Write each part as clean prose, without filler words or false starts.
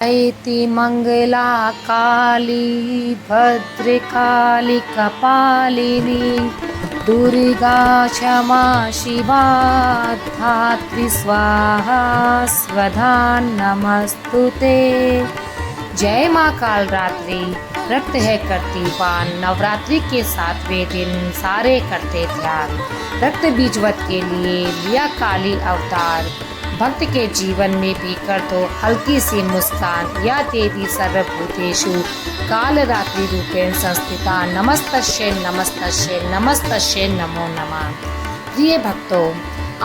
ऐति मंगला काली भद्रकाली कपालिनी दुर्गा क्षमा शिवा धात्री स्वाहा स्वधा नमस्तुते। जय माँ कालरात्रि। रक्त है करती पान, नवरात्रि के 7वें दिन सारे करते ध्यान। रक्त बीजवत के लिए लिया काली अवतार, भक्त के जीवन में भी कर दो हल्की सी मुस्कान। या देवी सर्वभूतेषु कालरात्रि रूपेण संस्थिता, नमस्तस्यै नमस्तस्यै नमस्तस्यै नमो नमः। प्रिय भक्तों,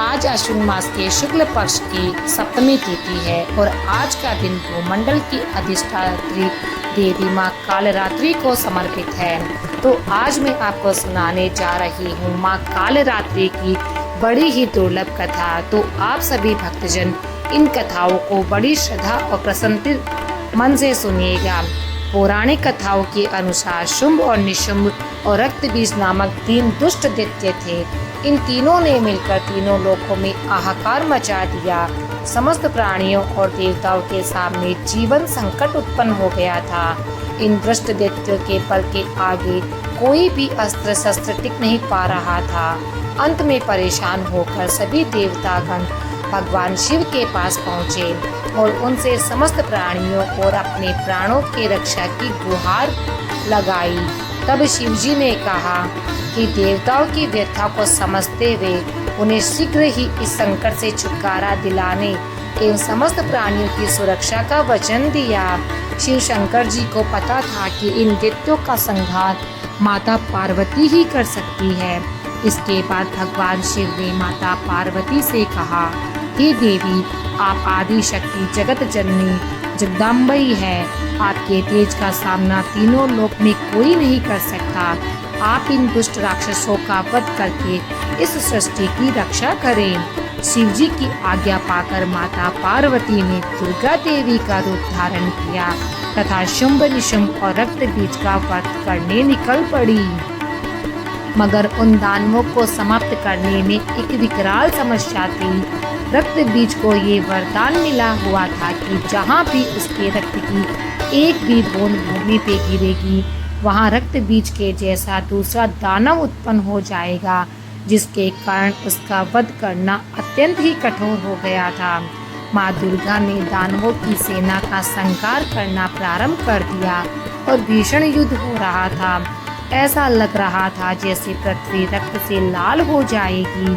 आज अश्विन मास के शुक्ल पक्ष की सप्तमी तिथि है और आज का दिन भूमंडल की अधिष्ठात्री देवी माँ कालरात्रि को समर्पित है। तो आज मैं आपको सुनाने जा रही हूँ माँ कालरात्रि की बड़ी ही दुर्लभ कथा। तो आप सभी भक्तजन इन कथाओं को बड़ी श्रद्धा और प्रसन्नता मन से सुनिएगा। पौराणिक कथाओं के अनुसार शुंभ और निशुंभ और रक्तबीज नामक 3 दुष्ट दैत्य थे। इन तीनों ने मिलकर तीनों लोकों में हाहाकार मचा दिया। समस्त प्राणियों और देवताओं के सामने जीवन संकट उत्पन्न हो गया था। इन दुष्ट दैत्यों के बल के आगे कोई भी अस्त्र शस्त्र टिक नहीं पा रहा था। अंत में परेशान होकर सभी देवतागण भगवान शिव के पास पहुँचे और उनसे समस्त प्राणियों और अपने प्राणों की रक्षा की गुहार लगाई। तब शिव जी ने कहा कि देवताओं की व्यथा को समझते हुए उन्हें शीघ्र ही इस संकट से छुटकारा दिलाने एवं समस्त प्राणियों की सुरक्षा का वचन दिया। शिव शंकर जी को पता था कि इन दैत्यों का संहार माता पार्वती ही कर सकती है। इसके बाद भगवान शिव ने माता पार्वती से कहा, हे देवी, आप आदि शक्ति जगत जननी जगदम्बई है। आपके तेज का सामना तीनों लोक में कोई नहीं कर सकता। आप इन दुष्ट राक्षसों का वध करके इस सृष्टि की रक्षा करें। शिव जी की आज्ञा पाकर माता पार्वती ने दुर्गा देवी का रूप धारण किया तथा शुंभ निशुंभ और रक्त बीज का वध करने निकल पड़ी। मगर उन दानवों को समाप्त करने में एक विकराल समस्या थी। रक्त बीज को ये वरदान मिला हुआ था कि जहाँ भी उसके रक्त की एक भी बूंद भूमि पे गिरेगी, वहाँ रक्त बीज के जैसा दूसरा दानव उत्पन्न हो जाएगा, जिसके कारण उसका वध करना अत्यंत ही कठोर हो गया था। माँ दुर्गा ने दानवों की सेना का संहार करना प्रारंभ कर दिया और भीषण युद्ध हो रहा था। ऐसा लग रहा था जैसे पृथ्वी रक्त से लाल हो जाएगी।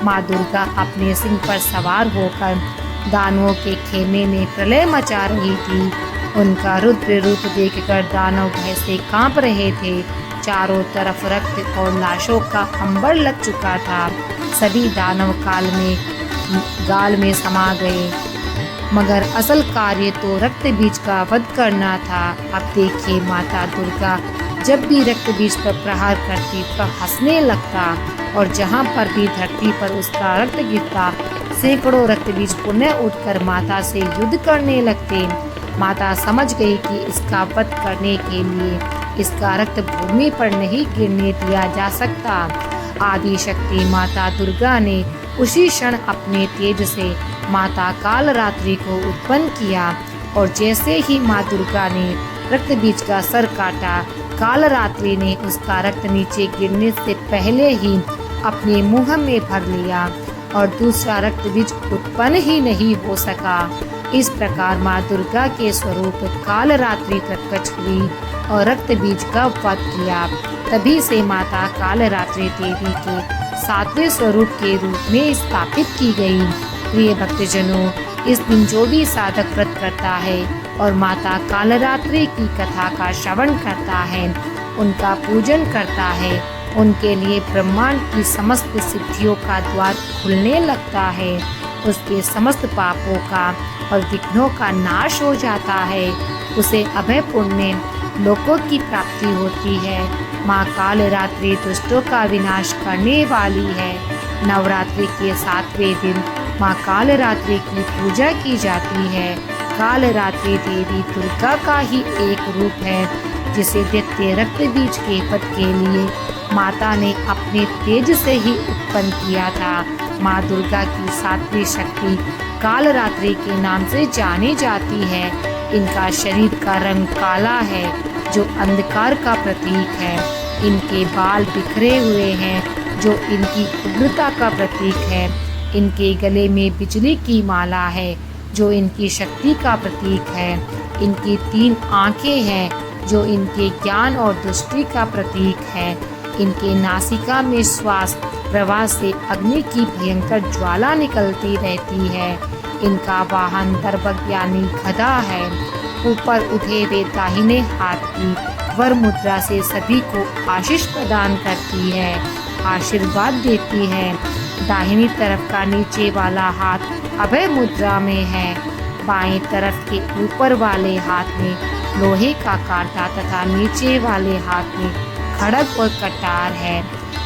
माँ दुर्गा अपने सिंह पर सवार होकर दानवों के खेमे में प्रलय मचा रही थी। उनका रुद्र रूप देखकर दानव भय से कांप रहे थे। चारों तरफ रक्त और लाशों का अंबर लग चुका था। सभी दानव गाल में समा गए, मगर असल कार्य तो रक्त बीज का वध करना था। अब देखिए, माता दुर्गा जब भी रक्त बीज पर प्रहार करती तो हंसने लगता और जहाँ पर भी धरती पर उसका रक्त गिरता, सैकड़ों रक्त बीज पुनः उठकर माता से युद्ध करने लगते। माता समझ गई कि इसका वध करने के लिए इसका रक्त भूमि पर नहीं गिरने दिया जा सकता। आदि शक्ति माता दुर्गा ने उसी क्षण अपने तेज से माता कालरात्रि को उत्पन्न किया और जैसे ही माँ दुर्गा ने रक्त बीज का सर काटा, कालरात्रि ने उसका रक्त नीचे गिरने से पहले ही अपने मुंह में भर लिया और दूसरा रक्त बीज उत्पन्न ही नहीं हो सका। इस प्रकार माँ दुर्गा के स्वरूप कालरात्रि प्रकट हुई और रक्त बीज का वध किया। तभी से माता कालरात्रि देवी के 7वें स्वरूप के रूप में स्थापित की गई। प्रिय भक्तजनों, इस दिन जो भी साधक व्रत करता है और माता कालरात्रि की कथा का श्रवण करता है, उनका पूजन करता है, उनके लिए ब्रह्मांड की समस्त सिद्धियों का द्वार खुलने लगता है। उसके समस्त पापों का और विघ्नों का नाश हो जाता है। उसे अभय पुण्य लोकों की प्राप्ति होती है। माँ कालरात्रि दुष्टों का विनाश करने वाली है। नवरात्रि के 7वें दिन माँ कालरात्रि की पूजा की जाती है। कालरात्रि देवी दुर्गा का ही एक रूप है, जिसे दैत्य रक्त बीज के वध के लिए माता ने अपने तेज से ही उत्पन्न किया था। माँ दुर्गा की 7वीं शक्ति कालरात्रि के नाम से जानी जाती है। इनका शरीर का रंग काला है जो अंधकार का प्रतीक है। इनके बाल बिखरे हुए हैं जो इनकी उग्रता का प्रतीक है। इनके गले में बिजली की माला है जो इनकी शक्ति का प्रतीक है। इनकी 3 आँखें हैं जो इनके ज्ञान और दृष्टि का प्रतीक है। इनके नासिका में श्वास प्रवाह से अग्नि की भयंकर ज्वाला निकलती रहती है। इनका वाहन दर्पक यानी गधा है। ऊपर उठे हुए दाहिने हाथ की वर मुद्रा से सभी को आशीष प्रदान करती है, आशीर्वाद देती है। दाहिनी तरफ का नीचे वाला हाथ अभय मुद्रा में है। बाएं तरफ के ऊपर वाले हाथ में लोहे का कांटा तथा नीचे वाले हाथ में खड़ग और कटार है।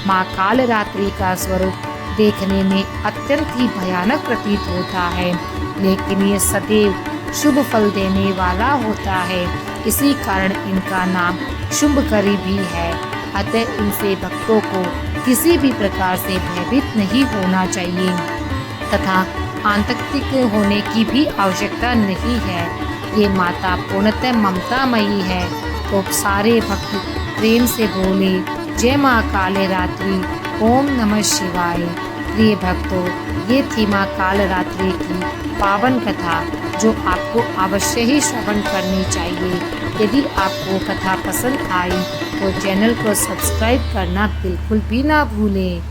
माँ कालरात्रि का स्वरूप देखने में अत्यंत ही भयानक प्रतीत होता है, लेकिन ये सदैव शुभ फल देने वाला होता है। इसी कारण इनका नाम शुभकरी भी है। अतः इनसे भक्तों को किसी भी प्रकार से भयभीत नहीं होना चाहिए तथा आतंकित होने की भी आवश्यकता नहीं है। ये माता पूर्णतः ममतामयी है। तो सारे भक्त प्रेम से बोले जय माँ कालरात्रि, ओम नमः शिवाय। प्रिय भक्तों, ये थी माँ कालरात्रि की पावन कथा जो आपको अवश्य ही श्रवण करनी चाहिए। यदि आपको कथा पसंद आई तो चैनल को सब्सक्राइब करना बिल्कुल भी ना भूलें।